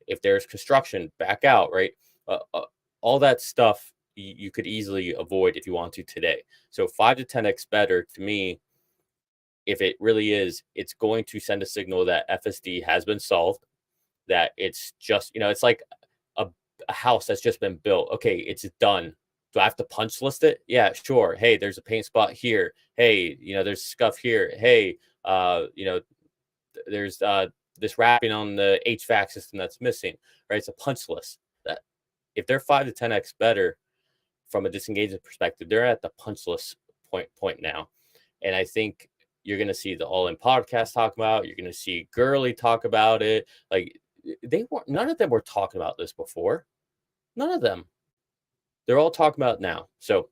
If there's construction, back out, right? All that stuff you could easily avoid if you want to today. So 5 to 10x better to me, if it really is, it's going to send a signal that FSD has been solved, that it's just, it's like a, a house that's just been built. Okay, it's done. Do I have to punch list it? Yeah, sure. Hey, there's a paint spot here. Hey, there's scuff here. Hey, there's this wrapping on the HVAC system that's missing, right? It's a punch list. That if they're 5 to 10x better from a disengagement perspective, they're at the punch list point now. And I think you're going to see the All In podcast talk about. You're going to see Gurley talk about it. Like none of them were talking about this before. None of them. They're all talking about it now. So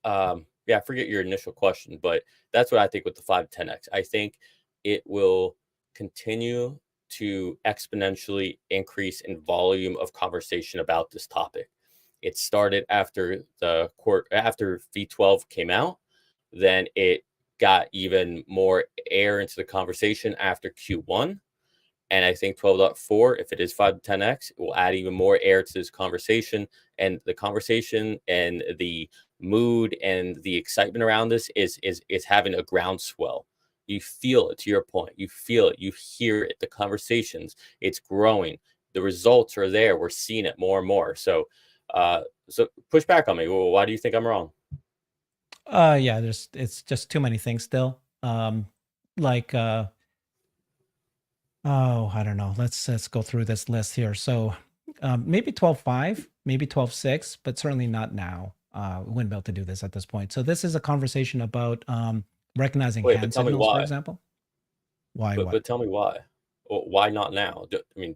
yeah, I forget your initial question, but that's what I think with the 5 to 10x. I think it will continue to exponentially increase in volume of conversation about this topic. It started after V12 came out, then it got even more air into the conversation after Q1. And I think 12.4, if it is 5 to 10x, it will add even more air to this conversation. And the conversation and the mood and the excitement around this is having a groundswell. You feel it, to your point. You feel it. You hear it. The conversations, it's growing. The results are there. We're seeing it more and more. So push back on me. Well, why do you think I'm wrong? yeah, it's just too many things still. Like oh, I don't know. Let's go through this list here. So maybe 12.5, maybe 12.6, but certainly not now. We wouldn't be able to do this at this point. So this is a conversation about recognizing Wait, but hand tell me signals, for why. example. Why But what? but tell me why. Well, why not now? I mean,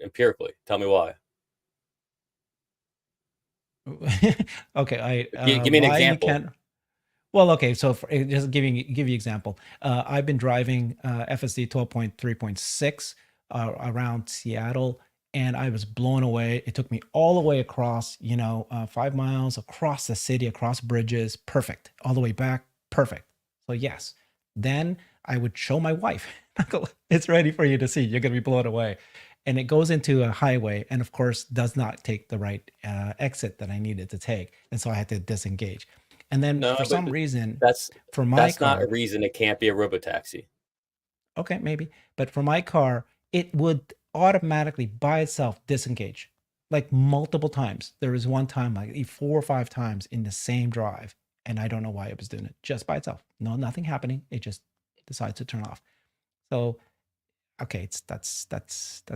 empirically, tell me why. Okay, Give me an why you example. can't. Well, okay, so just give you example. I've been driving FSD 12.3.6 around Seattle, and I was blown away. It took me all the way across, 5 miles across the city, across bridges, perfect. All the way back, perfect. So yes, then I would show my wife, it's ready for you to see. You're gonna be blown away. and it goes into a highway, and of course does not take the right exit that I needed to take, and so I had to disengage. And then No, for but some reason, that's for my that's not a car, reason it can't be a robotaxi. okay, maybe, but for my car, it would automatically by itself disengage like multiple times. There was one time, like 4 or 5 times in the same drive, and I don't know why it was doing it just by itself. No, nothing happening. It just decides to turn off. So okay, that's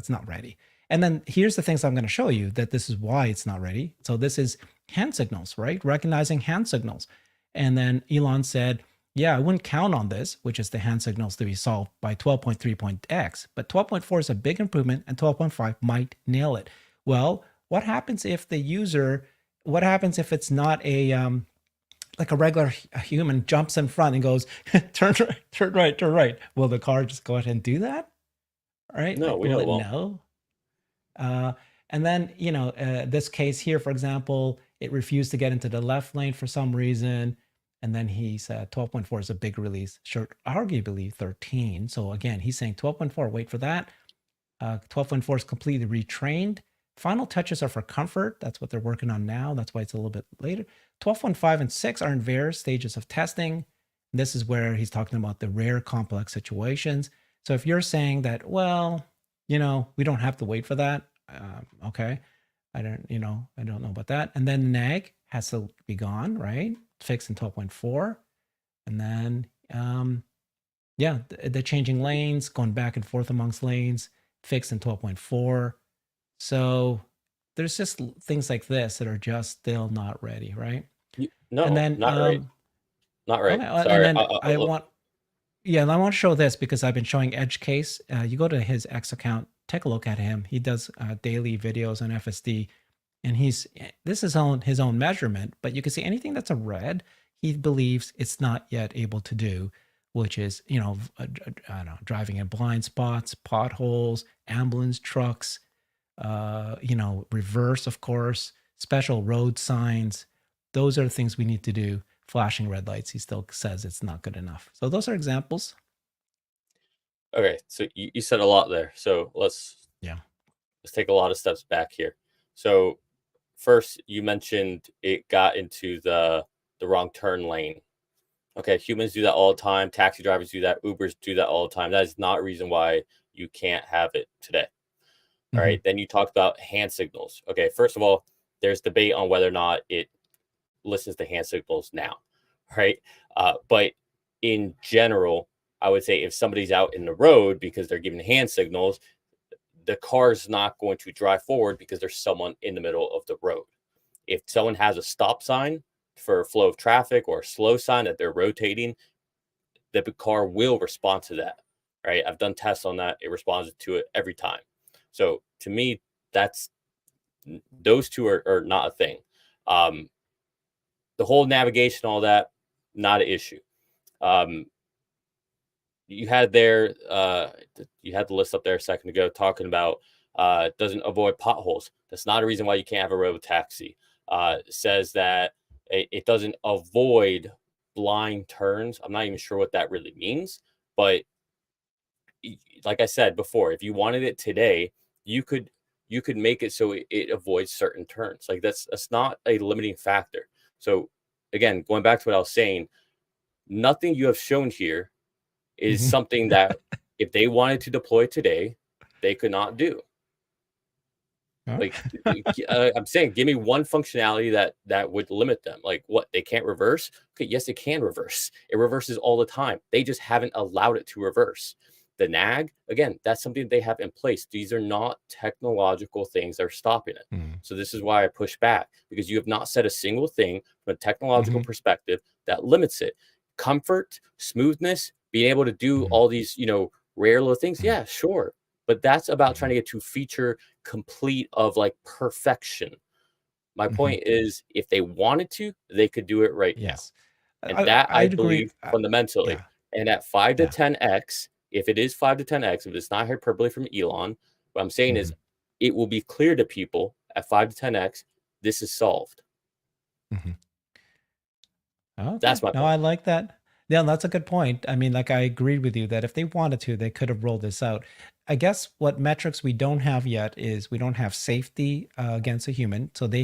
not ready. And then here's the things I'm going to show you that this is why it's not ready. So this is hand signals, right? Recognizing hand signals. And then Elon said, yeah, I wouldn't count on this, which is the hand signals to be solved by 12.3.x, but 12.4 is a big improvement and 12.5 might nail it. Well, what happens if the user, what happens if it's not a like a regular human jumps in front and goes turn right, turn right, turn right? Will the car just go ahead and do that? Right? No, Like, we will know it it won't. know? And then, this case here, for example, it refused to get into the left lane for some reason. And then he said 12.4 is a big release, should arguably 13. So again, he's saying 12.4, wait for that. 12.4 is completely retrained. Final touches are for comfort. That's what they're working on now. That's why it's a little bit later. 12.5 and 6 are in various stages of testing. This is where he's talking about the rare complex situations. So if you're saying that, well, we don't have to wait for that, okay. I don't know about that. And then nag has to be gone, right? Fixed in 12.4. And then, yeah, the changing lanes, going back and forth amongst lanes, fixed in 12.4. So there's just things like this that are just still not ready, right? And No, then, not right. Not right. okay, and Sorry. then I want, yeah, and I want to show this because I've been showing Edge Case. You go to his X account, take a look at him. He does daily videos on FSD, and this is on his own measurement. But you can see anything that's a red, he believes it's not yet able to do, which is I don't know, driving in blind spots, potholes, ambulance trucks, reverse, of course, special road signs. Those are the things we need to do. Flashing red lights, he still says it's not good enough. So those are examples. Okay, so you said a lot there. So Yeah. let's take a lot of steps back here. So first, you mentioned it got into the wrong turn lane. Okay, humans do that all the time. Taxi drivers do that. Ubers do that all the time. That is not a reason why you can't have it today. All Hmm. right. Then you talked about hand signals. Okay, first of all, there's debate on whether or not it listens to hand signals now, right? But in general, I would say if somebody's out in the road because they're giving hand signals, the car's not going to drive forward because there's someone in the middle of the road. If someone has a stop sign for a flow of traffic or a slow sign that they're rotating, the car will respond to that, right? I've done tests on that. It responds to it every time. So to me, that's those two are not a thing. Um, the whole navigation, all that, not an issue. Um, you had there, you had the list up there a second ago talking about doesn't avoid potholes. That's not a reason why you can't have a robotaxi. Says that it doesn't avoid blind turns. I'm not even sure what that really means, but like I said before, if you wanted it today, you could make it so it avoids certain turns. Like that's not a limiting factor. So again, going back to what I was saying, nothing you have shown here is Hmm. something that if they wanted to deploy today, they could not do. Huh? Like I'm saying, give me one functionality that would limit them. Like what? They can't reverse? Okay, yes, it can reverse. It reverses all the time. They just haven't allowed it to reverse. The nag, again, that's something they have in place. These are not technological things that are stopping it. Mm. So this is why I push back because you have not said a single thing from a technological Hmm. perspective that limits it. Comfort, smoothness, being able to do Hmm. all these, rare little things. Yeah, sure. But that's about trying Hmm. to get to feature complete of like perfection. My Hmm. point is, if they wanted to, they could do it right now. Yes, And that I I'd agree. believe fundamentally. Yeah, And at 5 to yeah. 10x, if it is 5 to 10x, if it's not hyperbole from Elon, what I'm saying is Hmm. it will be clear to people at 5 to 10x, this is solved. Hmm. Okay. That's my No, I point. like that. Yeah, that's a good point. I mean, like I agreed with you that if they wanted to, they could have rolled this out. I guess what metrics we don't have yet is we don't have safety against a human. So he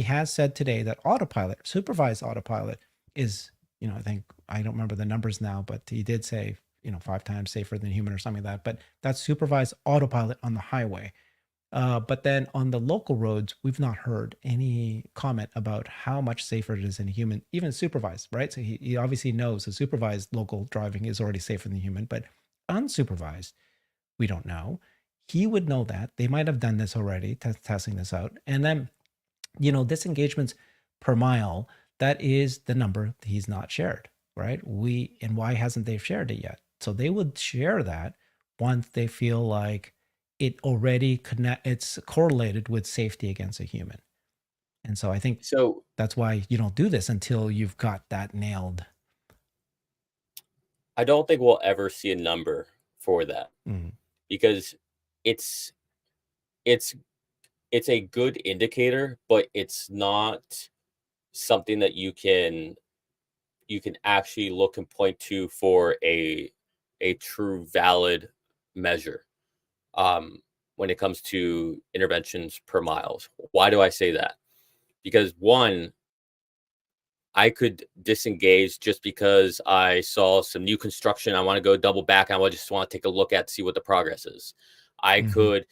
has said today that autopilot, supervised autopilot, is, I think, I don't remember the numbers now, but he did say, 5 times safer than human or something like that. But that's supervised autopilot on the highway. But then on the local roads, we've not heard any comment about how much safer it is than human, even supervised, right? So he obviously knows the supervised local driving is already safer than human, but unsupervised, we don't know. He would know that. They might have done this already, testing this out. And then, disengagements per mile, that is the number he's not shared, right? And why hasn't they shared it yet? So they would share that once they feel like it's correlated with safety against a human. And so I think So that's why you don't do this until you've got that nailed. I don't think we'll ever see a number for that Mm, because it's it's it's a good indicator, but it's not something that you can actually look and point to for a true valid measure when it comes to interventions per miles. Why do I say that? Because one, I could disengage just because I saw some new construction. I want to go double back. Just want to take a look at see what the progress is. I hmm could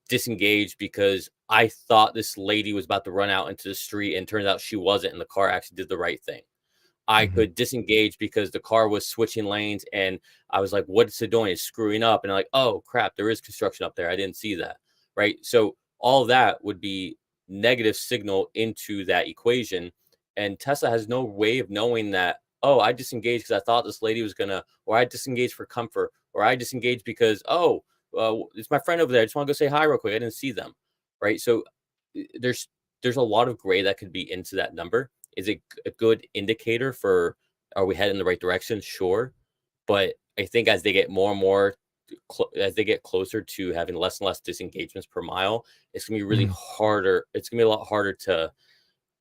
disengage because I thought this lady was about to run out into the street, and turns out she wasn't, and the car actually did the right thing. I hmm could disengage because the car was switching lanes, and I was like, "What's it doing? It's screwing up." And I'm like, "Oh crap, there is construction up there. I didn't see that." Right. So all that would be negative signal into that equation. And Tesla has no way of knowing that, oh, I disengaged because I thought this lady was gonna, or I disengaged for comfort, or I disengaged because, oh, it's my friend over there. I just want to go say hi real quick. I didn't see them. Right. So there's a lot of gray that could be into that number. Is it a good indicator for, are we heading in the right direction? Sure. But I think as they get more and more, as they get closer to having less and less disengagements per mile, it's gonna be really hmm harder. It's gonna be a lot harder to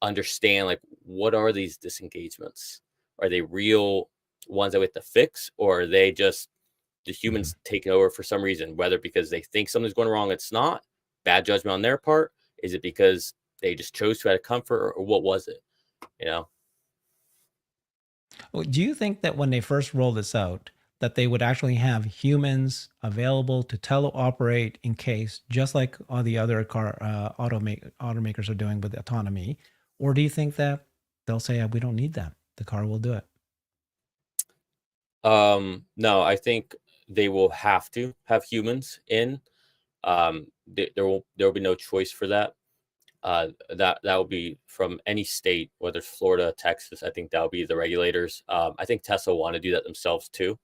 understand, like, what are these disengagements? Are they real ones that we have to fix, or are they just the hmm humans taking over for some reason? Whether because they think something's going wrong, it's not bad judgment on their part. Is it because they just chose to out of comfort, or what was it? You know. Well, do you think that when they first rolled this out, that they would actually have humans available to teleoperate in case, just like all the other automakers are doing with autonomy? Or do you think that they'll say, we don't need that. The car will do it. No, I think they will have to have humans in. There will be no choice for that. That will be from any state, whether it's Florida, Texas. I think that'll be the regulators. I think Tesla want to do that themselves too,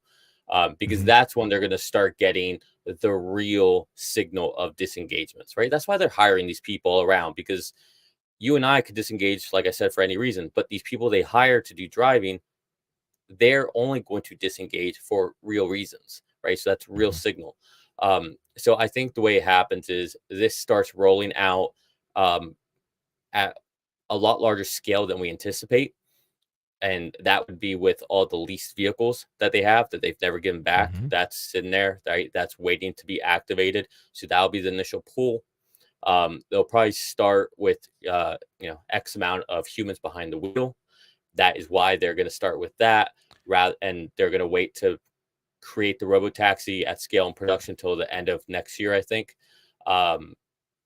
because hmm that's when they're going to start getting the real signal of disengagements. Right. That's why they're hiring these people around, because you and I could disengage, like I said, for any reason, but these people they hire to do driving, they're only going to disengage for real reasons, right? So that's real hmm signal. So I think the way it happens is this starts rolling out um, at a lot larger scale than we anticipate. And that would be with all the leased vehicles that they have that they've never given back. hmm That's sitting there, right? That's waiting to be activated. So that'll be the initial pool. They'll probably start with X amount of humans behind the wheel. That is why they're going to start with that, rather, and they're going to wait to create the Robotaxi at scale and production until the end of next year, I think. Um,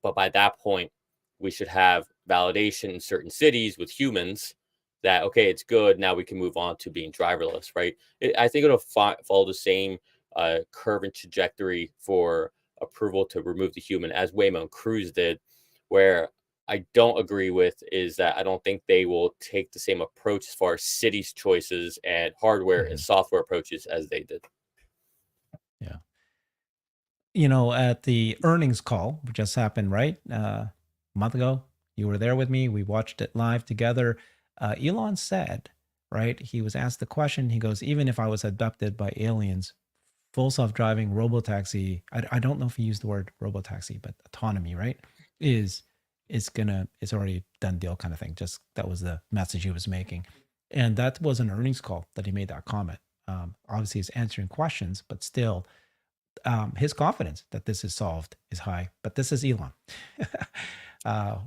but by that point, we should have validation in certain cities with humans that, okay, it's good. Now we can move on to being driverless, right? I think it'll follow the same curve and trajectory for approval to remove the human as Waymo and Cruise did, where I don't agree with is that I don't think they will take the same approach as far as cities' choices and hardware and hmm software approaches as they did. Yeah. At the earnings call, which just happened, right? A month ago, you were there with me. We watched it live together. Elon said, right? He was asked the question. He goes, even if I was abducted by aliens, full self-driving robotaxi, I don't know if he used the word robotaxi, but autonomy, right? Is it's already done deal kind of thing. Just that was the message he was making. And that was an earnings call that he made that comment. Obviously, he's answering questions, but still, his confidence that this is solved is high. But this is Elon.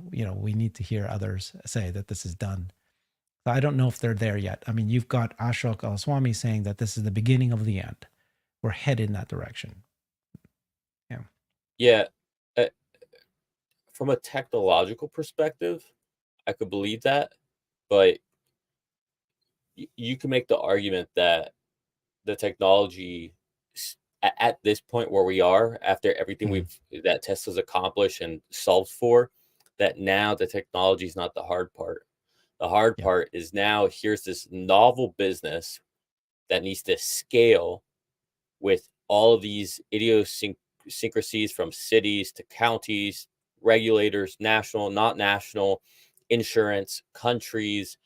We need to hear others say that this is done. I don't know if they're there yet. I mean, you've got Ashok Alaswamy saying that this is the beginning of the end. We're headed in that direction. Yeah. Yeah, uh, from a technological perspective, I could believe that, but you can make the argument that the technology at this point where we are, after everything Mhm. that Tesla's accomplished and solved for, that now the technology is not the hard part. The hard Yeah. part is now here's this novel business that needs to scale with all of these idiosyncrasies from cities to counties, regulators, national, not national, insurance, countries.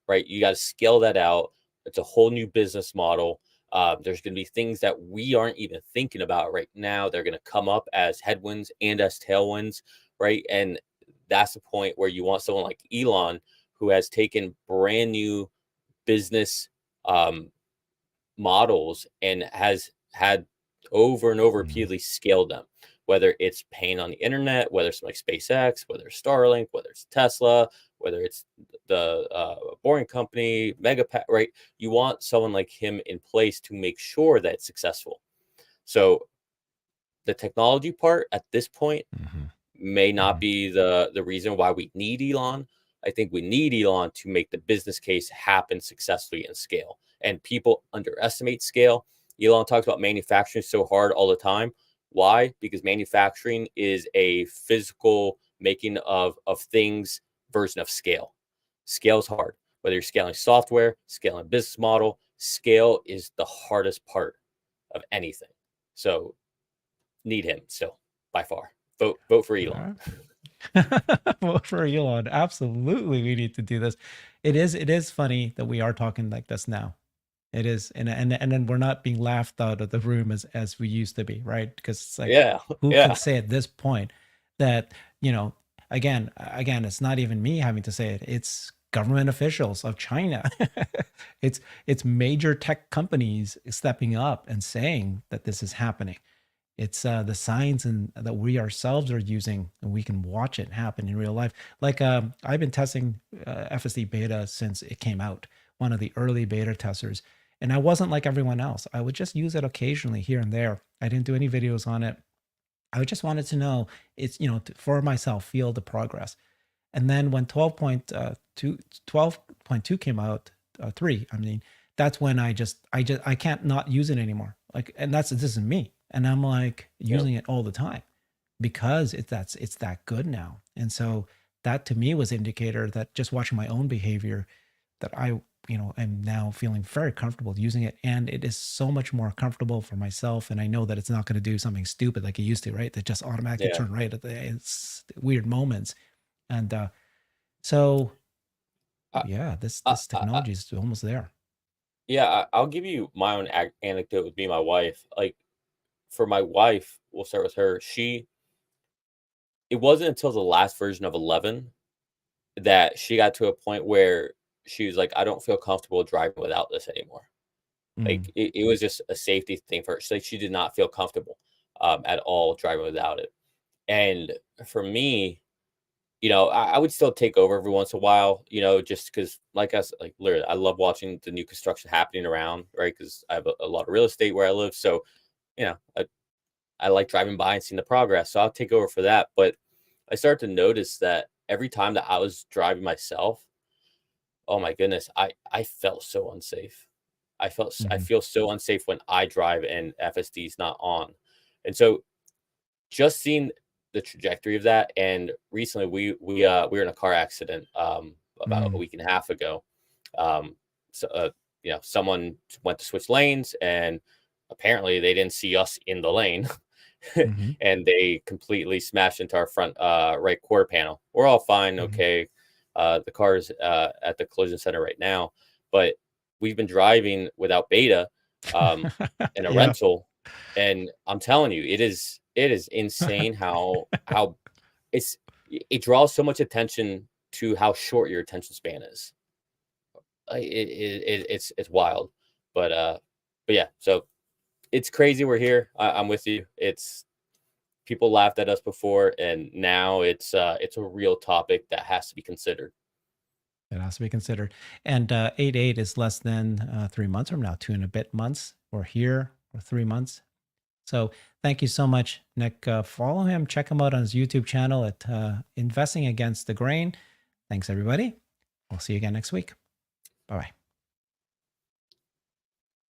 Right, you got to scale that out. It's a whole new business model. There's going to be things that we aren't even thinking about right now. They're going to come up as headwinds and as tailwinds, right? And that's the point where you want someone like Elon, who has taken brand new business um, models and has had over and over Mhm. repeatedly scaled them, whether it's paying on the internet, whether it's like SpaceX, whether it's Starlink, whether it's Tesla, whether it's the Boring Company, right? You want someone like him in place to make sure that it's successful. So the technology part at this point Mhm. may not Mhm. be the reason why we need Elon. I think we need Elon to make the business case happen successfully and scale. And people underestimate scale. Elon talks about manufacturing so hard all the time. Why? Because manufacturing is a physical making of things version of scale. Scale is hard. Whether you're scaling software, scaling business model, scale is the hardest part of anything. So need him still by far. Vote for Elon. Yeah. Vote for Elon. Absolutely, we need to do this. It is funny that we are talking like this now. It is, and then we're not being laughed out of the room as we used to be, right? Because it's like, Yeah, who can yeah, say at this point that, you know, again, it's not even me having to say it. It's government officials of China. it's major tech companies stepping up and saying that this is happening. It's the signs and that we ourselves are using, and we can watch it happen in real life. Like I've been testing FSD beta since it came out, one of the early beta testers, and I wasn't like everyone else. I would just use it occasionally here and there. I didn't do any videos on it. I just wanted to know it's for myself, feel the progress. And then when 12.2 came out, 3, I mean, that's when I can't not use it anymore. Like, and this is me. And I'm like yeah, using it all the time because it's that good now. And so that to me was indicator that just watching my own behavior that I, am now feeling very comfortable using it. And it is so much more comfortable for myself. And I know that it's not going to do something stupid like it used to, right? That just automatically yeah. turn right at the it's weird moments. And so I, yeah, this I, this I, technology is almost there. yeah. I'll give you my own anecdote with me and my wife. Like for my wife, we'll start with her. It wasn't until the last version of 11 that she got to a point where she was like, I don't feel comfortable driving without this anymore. Like Mm, it was just a safety thing for her. Like she did not feel comfortable at all driving without it. And for me, I would still take over every once in a while, just because, like us, like literally, I love watching the new construction happening around, right? Because I have a lot of real estate where I live, so I like driving by and seeing the progress. So I'll take over for that. But I started to notice that every time that I was driving myself, oh my goodness, I felt so unsafe. I mhm. feel so unsafe when I drive and FSD is not on, and so just seeing the trajectory of that, and recently we were in a car accident about a Mm, week and a half ago. Um, so someone went to switch lanes, and apparently they didn't see us in the lane, mhm, and they completely smashed into our front right quarter panel. We're all fine, mhm. okay. The car is at the collision center right now, but we've been driving without beta um, in a Yeah. rental, and I'm telling you, it is insane how it's it draws so much attention to how short your attention span is. it's wild, but yeah. So it's crazy. We're here. I'm with you. It's people laughed at us before, and now it's a real topic that has to be considered. It has to be considered. And 8.8 is less than 3 months from now, 2 and a bit months. We're here for 3 months. So thank you so much, Nick. Follow him, check him out on his YouTube channel at Investing Against the Grain. Thanks, everybody. We'll see you again next week. Bye bye.